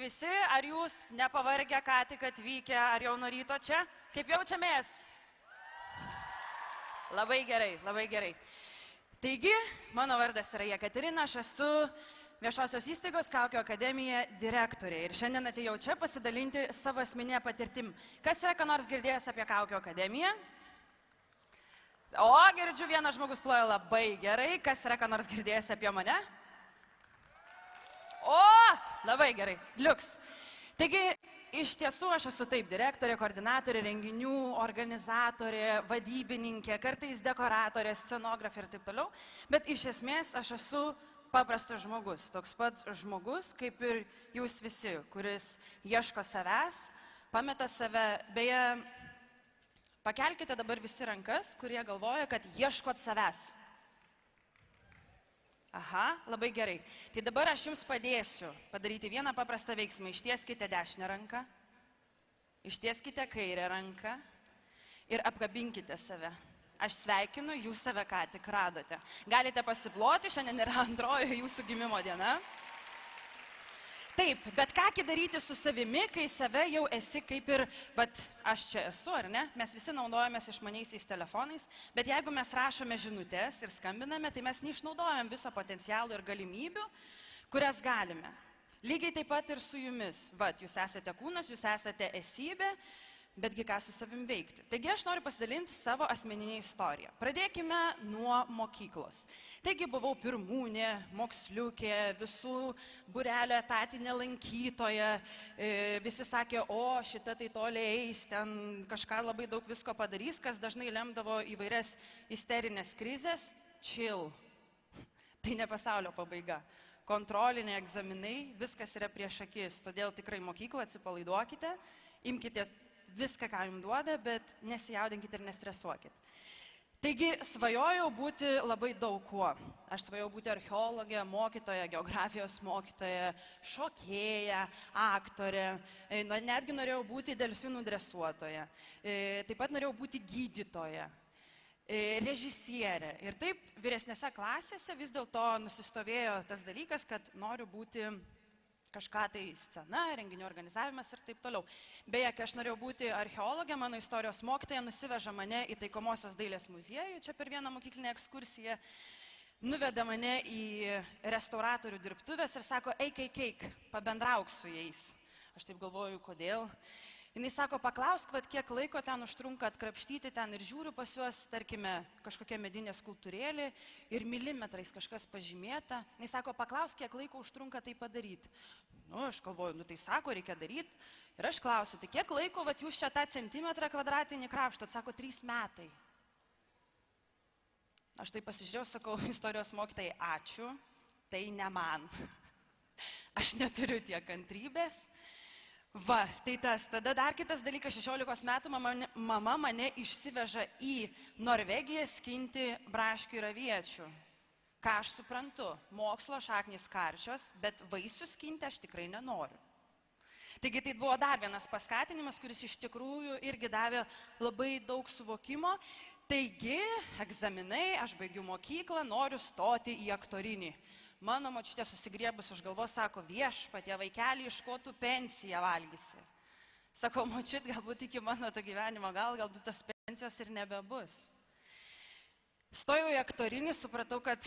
visi, ar jūs nepavargę ką tik atvykę, ar jau nuo ryto čia? Kaip jaučiamės? Labai gerai, labai gerai. Taigi, mano vardas yra Jekaterina, aš esu Viešosios įstaigos Kaukių akademija direktorė ir šiandien atėjau čia pasidalinti savo asmeninę patirtim. Kas yra ką nors girdėjęs apie Kaukių akademiją? O, girdžiu, vienas žmogus ploja labai gerai. Kas yra ką nors girdėjęs apie mane? O, labai gerai, liuks. Taigi, iš tiesų aš esu taip direktorė, koordinatorė, renginių organizatorė, vadybininkė, kartais dekoratorė, scenografė ir taip toliau, bet iš esmės aš esu paprastas žmogus, toks pats žmogus, kaip ir jūs visi, kuris ieško savęs, pameta save. Beje, pakelkite dabar visi rankas, kurie galvoja, kad ieškot savęs. Aha, labai gerai. Tai dabar aš jums padėsiu padaryti vieną paprastą veiksmą. Ištieskite dešinę ranką, ištieskite kairę ranką ir apkabinkite save. Aš sveikinu, jūs save ką tik radote. Galite pasiploti, šiandien yra antroji jūsų gimimo diena. Taip, bet ką daryti su savimi, kai save jau esi kaip ir, bet aš čia esu, ar ne? Mes visi naudojamės išmaniaisiais telefonais, bet jeigu mes rašome žinutes ir skambiname, tai mes neišnaudojam viso potencialo ir galimybių, kurias galime. Lygiai taip pat ir su jumis. Vat, jūs esate kūnas, jūs esate esybė, betgi ką su savim veikti. Taigi aš noriu pasidalinti savo asmeninę istoriją. Pradėkime nuo mokyklos. Taigi buvau pirmūnė, moksliukė, visų būrelio etatinė lankytoja. Visi sakė, o šita tai toliai eis, ten kažką labai daug visko padarys, kas dažnai lemdavo įvairias isterinės krizės. Chill. Tai ne pasaulio pabaiga. Kontroliniai egzaminai, viskas yra prieš akis. Todėl tikrai mokyklą atsipalaiduokite, imkite viską, ką jums duoda, bet nesijaudinkite ir nestresuokit. Taigi, svajojau būti labai daug kuo. Aš svajojau būti archeologė, mokytoja, geografijos mokytoja, šokėja, aktorė, netgi norėjau būti delfinų dresuotoja, taip pat norėjau būti gydytoja, režisierė. Ir taip, vyresnėse klasėse vis dėlto nusistovėjo tas dalykas, kad noriu būti kažką tai scena, renginių organizavimas ir taip toliau. Beje, kai aš norėjau būti archeologė, mano istorijos mokytoja nusiveža mane į Taikomosios dailės muziejų, čia per vieną mokyklinę ekskursiją, nuveda mane į restauratorių dirbtuvės ir sako, eik, pabendrauk su jais. Aš taip galvoju, kodėl? Jis sako, paklausk, kiek laiko ten užtrunka atkrapštyti ten ir žiūriu pas juos, tarkime, kažkokia medinė skulptūrėlė ir milimetrais kažkas pažymėta. Jis sako, paklausk, kiek laiko užtrunka tai padaryti. Aš galvoju, tai sako, reikia daryti. Ir aš klausiu, tai kiek laiko jūs čia tą centimetrą kvadratinį krapštot? Sako, 3 metai. Aš tai pasižiūrėjau, sakau, istorijos mokytojai, ačiū, tai ne man. Aš neturiu tiek kantrybės. Va, tai tas. Tada dar kitas dalykas, 16 metų mama mane išsiveža į Norvegiją skinti braškių ir aviečių. Ką aš suprantu, mokslo šaknys karčios, bet vaisių skinti aš tikrai nenoriu. Taigi tai buvo dar vienas paskatinimas, kuris iš tikrųjų irgi davė labai daug suvokimo. Taigi, egzaminai, aš baigiu mokyklą, noriu stoti į aktorinį. Mano močiutė susigriebus už galvos sako, viešpatie vaikelį, iš ko tu pensiją valgysi. Sakau, močiut, galbūt iki mano to gyvenimo galbūt tos pensijos ir nebebus. Stojau į aktorinį, supratau, kad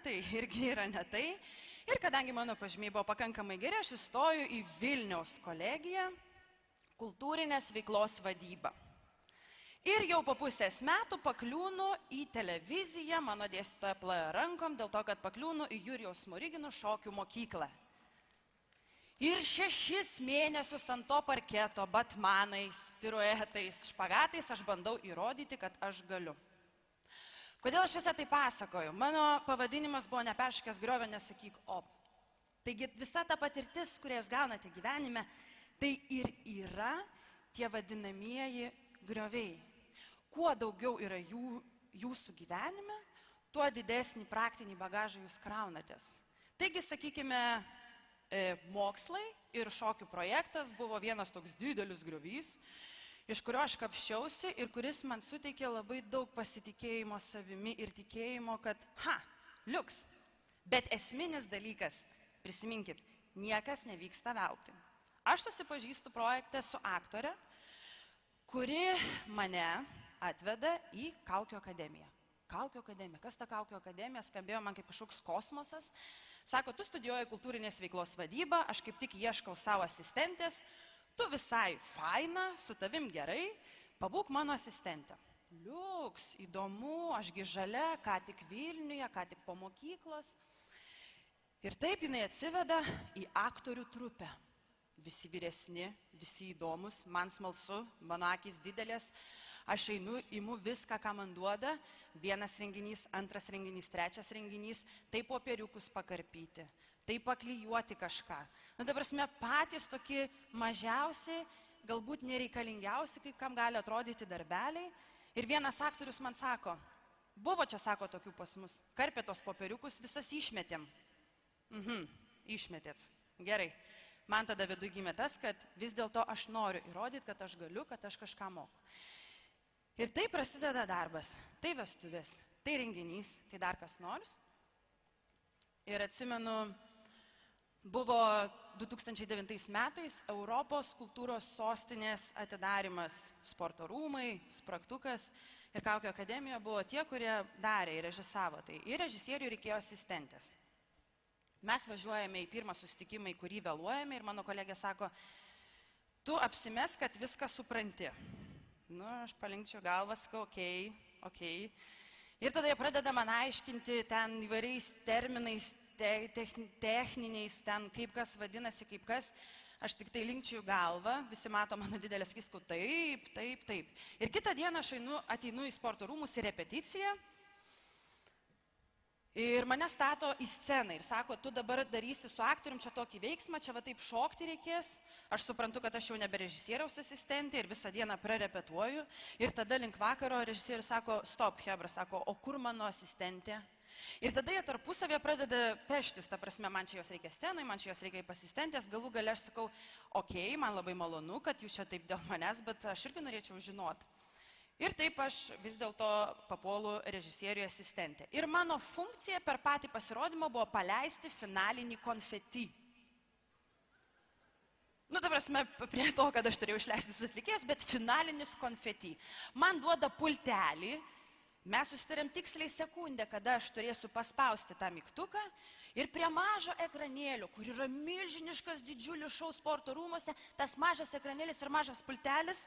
tai irgi yra ne tai. Ir kadangi mano pažymiai buvo pakankamai geri, aš įstoju į Vilniaus kolegiją, kultūrinės veiklos vadybą. Ir jau po pusės metų pakliūnu į televiziją, mano dėstytoja ploja rankom, dėl to, kad pakliūnu į Jurijaus Smorigino šokių mokyklą. Ir 6 mėnesius ant to parketo, batmanais, piruetais, špagatais aš bandau įrodyti, kad aš galiu. Kodėl aš visą tai pasakoju? Mano pavadinimas buvo Nepeškės griovio, nesakyk op. Taigi visa ta patirtis, kurią jūs gaunate gyvenime, tai ir yra tie vadinamieji grioviai. Kuo daugiau yra jūsų gyvenime, tuo didesnį praktinį bagažą jūs kraunatės. Taigi, sakykime, mokslai ir šokių projektas buvo vienas toks didelis griovys, iš kurio aš kapščiausi ir kuris man suteikė labai daug pasitikėjimo savimi ir tikėjimo, kad, liuks. Bet esminis dalykas, prisiminkit, Niekas nevyksta veltui. Aš susipažįstu projekte su aktore, kuri mane atveda į Kaukių akademiją. Kaukių akademija. Kas ta Kaukių akademija? Skambėjo man kaip kažkoks kosmosas. Sako, tu studijuoji kultūrinės veiklos vadybą, aš kaip tik ieškau savo asistentės, tu visai faina, su tavim gerai, pabūk mano asistentę. Liuks, įdomu, ašgi žalia, ką tik Vilniuje, ką tik po mokyklos. Ir taip jinai atsiveda į aktorių trupę. Visi vyresni, visi įdomus, man smalsu, mano akys didelės, aš einu, imu viską, ką man duoda, vienas renginys, antras renginys, trečias renginys, tai popieriukus pakarpyti, tai paklijuoti kažką. Nu, ta prasme, patys tokie mažiausi, galbūt nereikalingiausi, kaip kam gali atrodyti darbeliai. Ir vienas aktorius man sako, buvo čia, sako, tokių pas mus, karpė tos popieriukus, visas išmetėm. Išmetėt. Gerai. Man tada viduje gimė tas, kad vis dėlto aš noriu įrodyti, kad aš galiu, kad aš kažką moku. Ir taip prasideda darbas. Tai vestuvės, tai renginys, tai dar kas nors. Ir atsimenu, buvo 2009 metais Europos kultūros sostinės atidarimas, sporto rūmai, spragtukas ir Kaukių akademija buvo tie, kurie darė ir režisavo tai. Ir režisieriui reikėjo asistentės. Mes važiuojame į pirmą susitikimą, į kurį vėluojame ir mano kolegė sako, tu apsimes, kad viską supranti. Nu, aš palinkčiau galvą, sakau, okei. Ir tada jie pradeda man aiškinti ten įvairiais terminais, techniniais, ten kaip kas vadinasi, kaip kas. Aš tik tai linkčiau galvą, visi mato mano didelę skisku, taip. Ir kitą dieną aš ateinu į sporto rūmus į repeticiją. Ir mane stato į sceną ir sako, tu dabar darysi su aktorium čia tokį veiksmą, čia va taip šokti reikės. Aš suprantu, kad aš jau nebe režisieriaus asistentė ir visą dieną prarepetuoju. Ir tada link vakaro režisierius sako, stop, hebra, sako, o kur mano asistentė? Ir tada jie tarpusavėje pradeda peštis, ta prasme, man čia jos reikia scenai, man čia jos reikia asistentės, galų gale aš sakau, okei, man labai malonu, kad jūs čia taip dėl manęs, bet aš irgi norėčiau žinoti. Ir taip aš vis dėlto papuolu režisieriui asistentė. Ir mano funkcija per patį pasirodymą buvo paleisti finalinį konfeti. Nu, ta prasme, prie to, kad aš turėjau išleisti visus atlikėjus, bet finalinis konfeti. Man duoda pultelį, mes susitarėm tiksliai sekundę, kada aš turėsiu paspausti tą mygtuką ir prie mažo ekranėlio, kur yra milžiniškas didžiulis šou sporto rūmose, tas mažas ekranėlis ir mažas pultelis,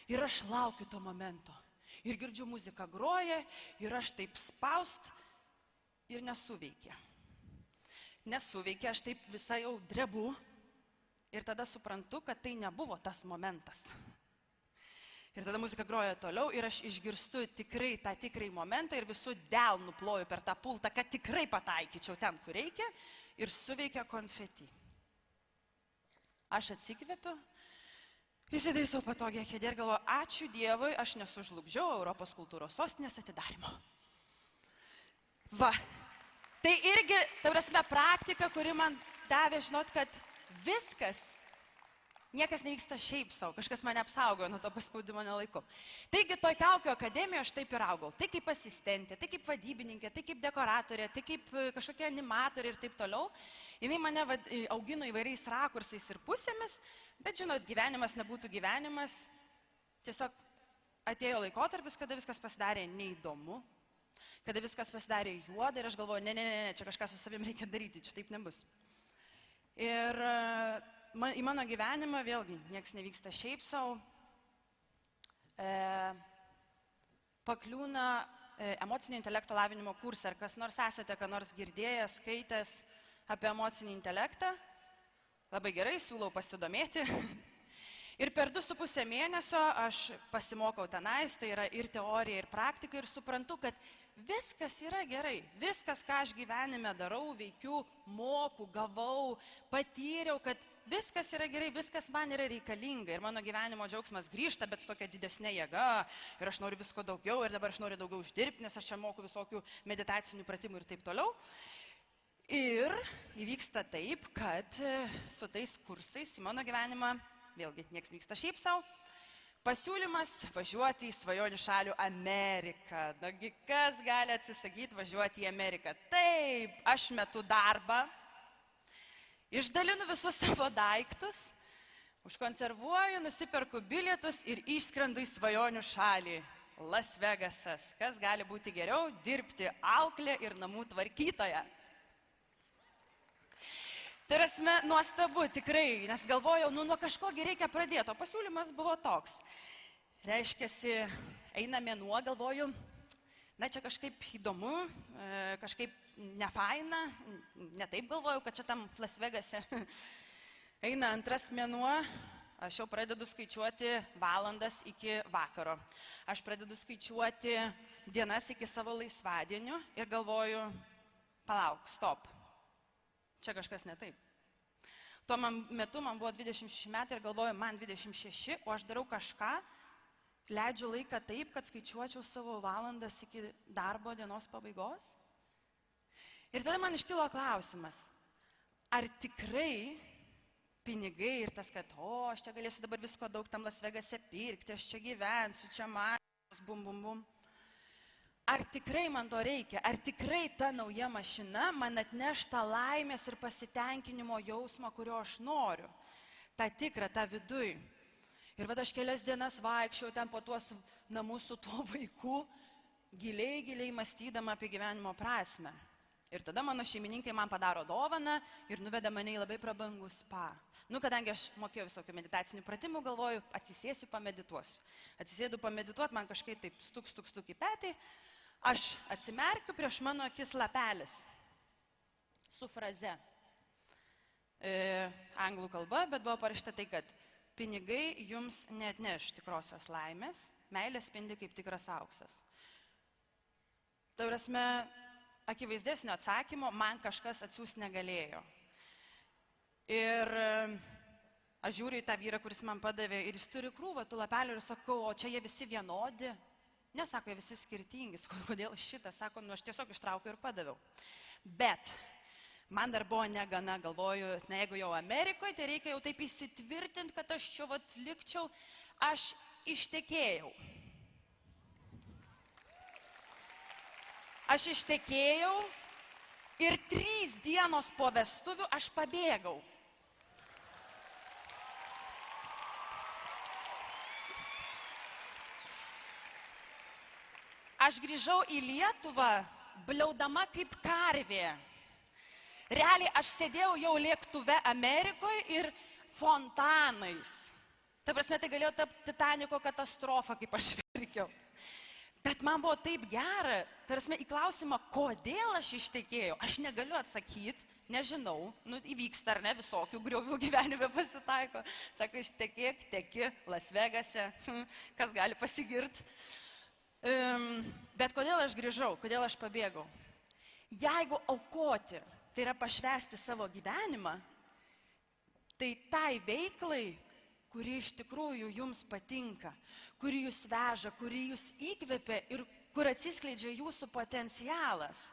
ir aš laukiu to momento. Ir girdžiu muziką groja, ir aš taip spaust ir nesuveikė. Nesuveikė, aš taip visai jau drebu ir tada suprantu, kad tai nebuvo tas momentas. Ir tada muzika groja toliau ir aš išgirstu tikrai tą tikrai momentą ir visų delnų ploju per tą pultą, kad tikrai pataikyčiau ten, kur reikia ir suveikia konfeti. Aš atsikvėpiu. Įsidėjau patogią kėdę ir galvoju, ačiū Dievui, aš nesužlugdžiau Europos kultūros sostinės atidarimo. Va, tai irgi, ta prasme, praktika, kuri man davė žinot, kad viskas, niekas nevyksta šiaip savo, kažkas mane apsaugojo nuo to paspaudimo nelaiku. Taigi, toj Kaukių akademijoje aš taip ir augau. Tai kaip asistentė, tai kaip vadybininkė, tai kaip dekoratorė, tai kaip kažkokia animatorė ir taip toliau. Jinai mane augino įvairiais rakursais ir pusėmis, bet žinot, gyvenimas nebūtų gyvenimas. Tiesiog atėjo laikotarpis, kada viskas pasidarė neįdomu, kada viskas pasidarė juoda ir aš galvoju, ne, čia kažką su savim reikia daryti, čia taip nebus. Ir į mano gyvenimą vėlgi nieks nevyksta šiaip savo. Pakliūna emocinio intelekto lavinimo kursą. Ar kas nors esate, ką nors girdėjęs, skaitęs apie emocinį intelektą? Labai gerai, siūlau pasidomėti. Ir per 2,5 mėnesio aš pasimokau tenais, tai yra ir teorija, ir praktika, ir suprantu, kad viskas yra gerai. Viskas, ką aš gyvenime darau, veikiu, moku, gavau, patyriau, kad viskas yra gerai, viskas man yra reikalinga. Ir mano gyvenimo džiaugsmas grįžta, bet su tokia didesnė jėga. Ir aš noriu visko daugiau, ir dabar aš noriu daugiau uždirbti, nes aš čia moku visokių meditacinių pratimų ir taip toliau. Ir įvyksta taip, kad su tais kursais į mano gyvenimą, vėlgi, nieks vyksta šiaip savo, pasiūlymas važiuoti į svajonių šalių Ameriką. Nagi, kas gali atsisakyti važiuoti į Ameriką? Taip, aš metu darbą Išdalinu visus savo daiktus, užkonservuoju, nusiperku bilietus ir išskrendu į svajonių šalį. Las Vegasas. Kas gali būti geriau? Dirbti auklė ir namų tvarkytoja. Tai yra nuostabu, tikrai, nes galvojau, nuo kažkogi reikia pradėti, o pasiūlymas buvo toks. Reiškiasi, eina mėnuo, galvoju, na čia kažkaip įdomu, kažkaip nefaina, ne taip galvoju, kad čia tam Las Vegase. Eina antras mėnuo, aš jau pradedu skaičiuoti valandas iki vakaro. Aš pradedu skaičiuoti dienas iki savo laisvadienių ir galvoju, palauk, stop. Čia kažkas ne taip. Tuo metu man buvo 26 metai ir galvoju, man 26, o aš darau kažką, leidžiu laiką taip, kad skaičiuočiau savo valandas iki darbo dienos pabaigos. Ir tada man iškilo klausimas, ar tikrai pinigai ir tas, kad, aš čia galėsiu dabar visko daug tam Las Vegase pirkti, aš čia gyvensiu, čia mašinos, bum, bum, bum. Ar tikrai man to reikia? Ar tikrai ta nauja mašina man atneš tą laimės ir pasitenkinimo jausmą, kurio aš noriu? Ta tikra, ta viduj. Ir vad aš kelias dienas vaikščiau ten po tuos namus su tuo vaiku, giliai mąstydama apie gyvenimo prasmę. Ir tada mano šeimininkai man padaro dovaną ir nuveda mane į labai prabangų spa. Kadangi aš mokėjau visokių meditacinių pratimų, galvoju, atsisėsiu, pamedituosiu. Atsisėdu pamedituoti, man kažkaip taip stuk į petį. Aš atsimerkiu, prieš mano akis lapelis su fraze. Anglų kalba, bet buvo parašyta tai, kad pinigai jums neatneš tikrosios laimės, meilė spindi kaip tikras auksas. Tai prasme, akivaizdesnio atsakymo man kažkas atsiųs negalėjo. Ir aš žiūriu į tą vyrą, kuris man padavė ir jis turi krūvą tų lapelių ir sakau, o čia jie visi vienodi? Ne, sako, jie visi skirtingi. Kodėl šitą? Sako, aš tiesiog ištraukiau ir padaviau. Bet man dar buvo negana, galvoju, jeigu jau Amerikoje, tai reikia jau taip įsitvirtinti, kad aš čia likčiau. Aš ištekėjau. Aš ištekėjau ir 3 dienos po vestuvių aš pabėgau. Aš grįžau į Lietuvą, bliaudama kaip karvė. Realiai aš sėdėjau jau lėktuve Amerikoje ir fontanais. Ta prasme, tai galėjo tapti Titaniko katastrofa, kaip aš verkiau. Bet man buvo taip gera, tarsi į klausimą, kodėl aš ištekėjau, aš negaliu atsakyti, nežinau, įvyksta ar ne, visokių griovių gyvenime pasitaiko. Sako, ištekėk, teki, Las Vegase, kas gali pasigirti. Bet kodėl aš grįžau, kodėl aš pabėgau? Jeigu aukoti, tai yra pašvęsti savo gyvenimą, tai tai veiklai, kuri iš tikrųjų jums patinka, kuri jūs veža, kuri jūs įkvepia ir kur atsiskleidžia jūsų potencialas.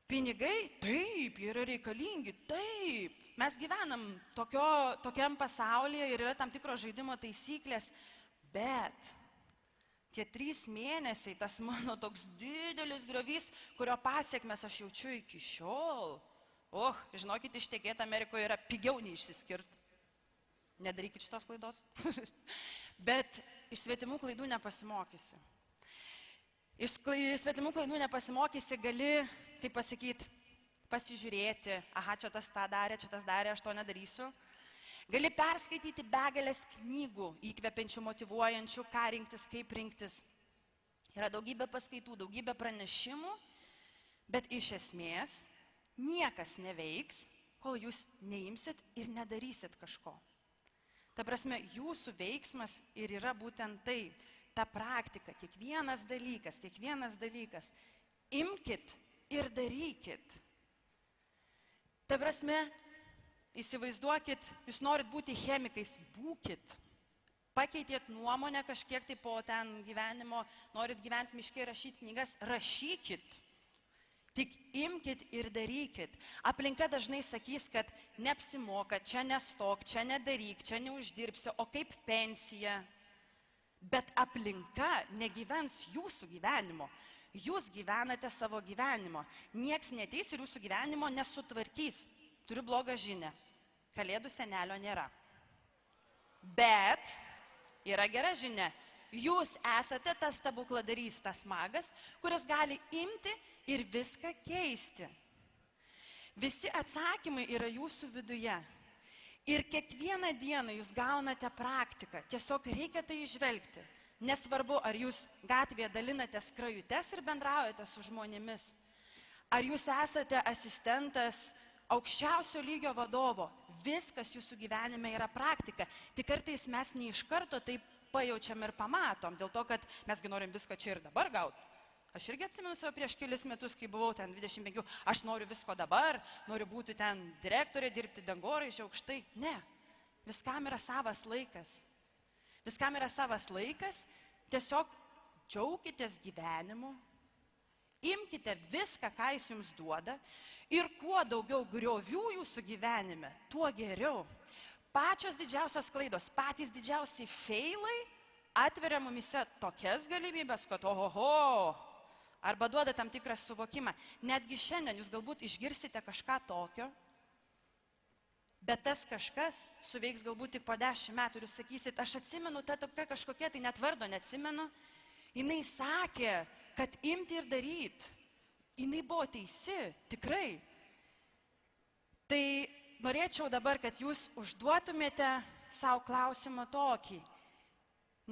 Pinigai, taip, jie yra reikalingi, taip. Mes gyvenam tokiam pasaulyje ir yra tam tikros žaidimo taisyklės, bet tie 3 mėnesiai, tas mano toks didelis griovys, kurio pasiekmes aš jaučiu iki šiol. Žinokit, ištekėti Amerikoje yra pigiau nei išsiskirti. Nedarykit šitos klaidos. Bet iš svetimų klaidų nepasimokysi. Iš svetimų klaidų nepasimokysi, gali, kaip pasakyti, pasižiūrėti, čia tas tą darė, čia tas darė, aš to nedarysiu. Gali perskaityti begalės knygų, įkvepiančių, motyvuojančių, ką rinktis, kaip rinktis. Yra daugybė paskaitų, daugybė pranešimų, bet iš esmės niekas neveiks, kol jūs neimsit ir nedarysit kažko. Ta prasme, jūsų veiksmas ir yra būtent tai, ta praktika, kiekvienas dalykas, imkit ir darykit. Ta prasme, įsivaizduokit, jūs norit būti chemikais, būkit. Pakeitėt nuomonę kažkiek tai po ten gyvenimo, norit gyventi miške ir rašyti knygas, rašykit. Tik imkit ir darykit. Aplinka dažnai sakys, kad neapsimoka, čia nestok, čia nedaryk, čia neuždirbsi, o kaip pensija. Bet aplinka negyvens jūsų gyvenimo. Jūs gyvenate savo gyvenimo. Nieks neteis ir jūsų gyvenimo nesutvarkys. turiu blogą žinią. Kalėdų senelio nėra. Bet yra gera žinia. Jūs esate tas stebukladarys, tas magas, kuris gali imti ir viską keisti. Visi atsakymai yra jūsų viduje. Ir kiekvieną dieną jūs gaunate praktiką. Tiesiog reikia tai išvelgti. Nesvarbu, ar jūs gatvėje dalinate skrajutes ir bendraujate su žmonėmis. Ar jūs esate asistentas aukščiausio lygio vadovo. Viskas jūsų gyvenime yra praktika. Tik kartais mes ne iš karto tai pajaučiam ir pamatom. Dėl to, kad mesgi norim viską čia ir dabar gauti. Aš irgi atsimenu savo prieš kelis metus, kai buvau ten 25, aš noriu visko dabar, noriu būti ten direktorė, dirbti dangoraižį aukštai. Ne, viskam yra savas laikas. Viskam yra savas laikas, tiesiog džiaukitės gyvenimu, imkite viską, ką jis jums duoda ir kuo daugiau griovių jūsų gyvenime, tuo geriau. Pačios didžiausios klaidos, patys didžiausiai feilai atveria mumise tokias galimybės, kad ohoho, arba duoda tam tikrą suvokimą. Netgi šiandien jūs galbūt išgirsite kažką tokio, bet tas kažkas suveiks galbūt tik po 10 metų ir jūs sakysit, aš atsimenu, ta tokia kažkokia, tai net vardo neatsimenu. Jinai sakė, kad imti ir daryti. Jinai buvo teisi, tikrai. Tai norėčiau dabar, kad jūs užduotumėte savo klausimą tokį.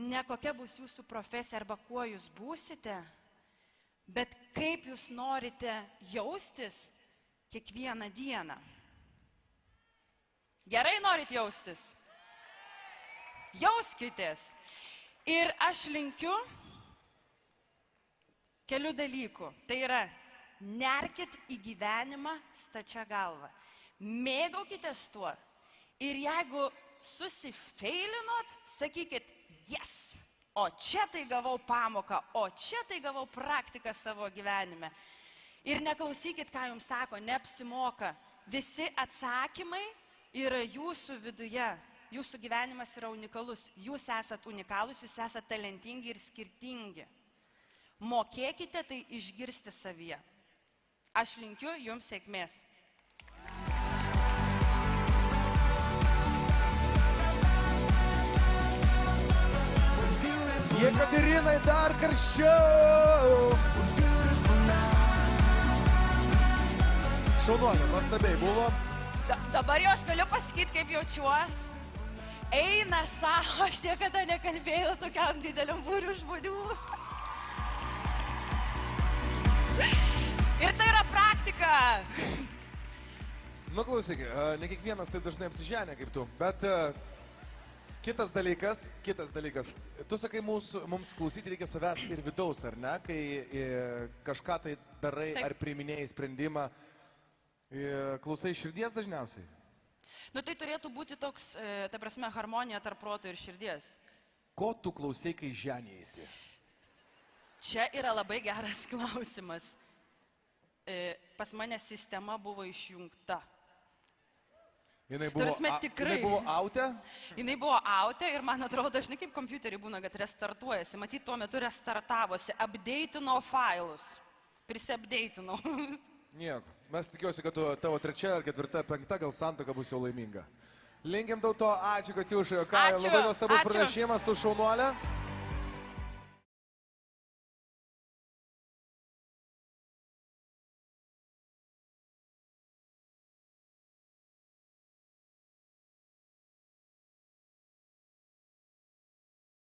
Ne kokia bus jūsų profesija arba kuo jūs būsite, bet kaip jūs norite jaustis kiekvieną dieną. Gerai norit jaustis? Jauskitės. Ir aš linkiu kelių dalykų. Tai yra, nerkit į gyvenimą stačia galva. Mėgaukitės tuo. Ir jeigu susifeilinot, sakykit, yes. O čia tai gavau pamoką, o čia tai gavau praktiką savo gyvenime. Ir neklausykit, ką jums sako, neapsimoka. Visi atsakymai yra jūsų viduje. Jūsų gyvenimas yra unikalus. Jūs esat unikalus, jūs esat talentingi ir skirtingi. Mokėkite tai išgirsti savyje. Aš linkiu jums sėkmės. Jekaterinai dar karščiau. Šaunuolė, nuostabiai buvo. Dabar jau aš galiu pasakyti, kaip jaučiuos. Eina savo, aš niekada nekalbėjau tokiam dideliam būriu žmonių. Ir tai yra praktika. Nu, klausyk, ne kiekvienas taip dažnai apsiženė kaip tu, bet kitas dalykas, tu sakai, mums klausyti reikia savęs ir vidaus, ar ne, kai kažką tai darai Taip. Ar priiminėjai sprendimą, klausai širdies dažniausiai? Nu tai turėtų būti toks, ta prasme, harmonija tarp proto ir širdies. Ko tu klausai, kai ženėjaisi? Čia yra labai geras klausimas. Pas mane sistema buvo išjungta. Jinai buvo, Prasme, tikrai. jinai buvo aute? Jinai buvo aute ir man atrodo, žinai, kaip kompiuterį būna, kad restartuojasi. Matyt, tuo metu restartavosi, updateino failus. Prisiupdateino. Nieko. Mes tikiuosi, kad tavo 3 ar 4, 5 gal santuoka bus jau laiminga. Linkim tau to, ačiū, kad jūs šioje kąje. Ačiū, Labai nuostabus ačiū. pranešimas, tu šaunuolė.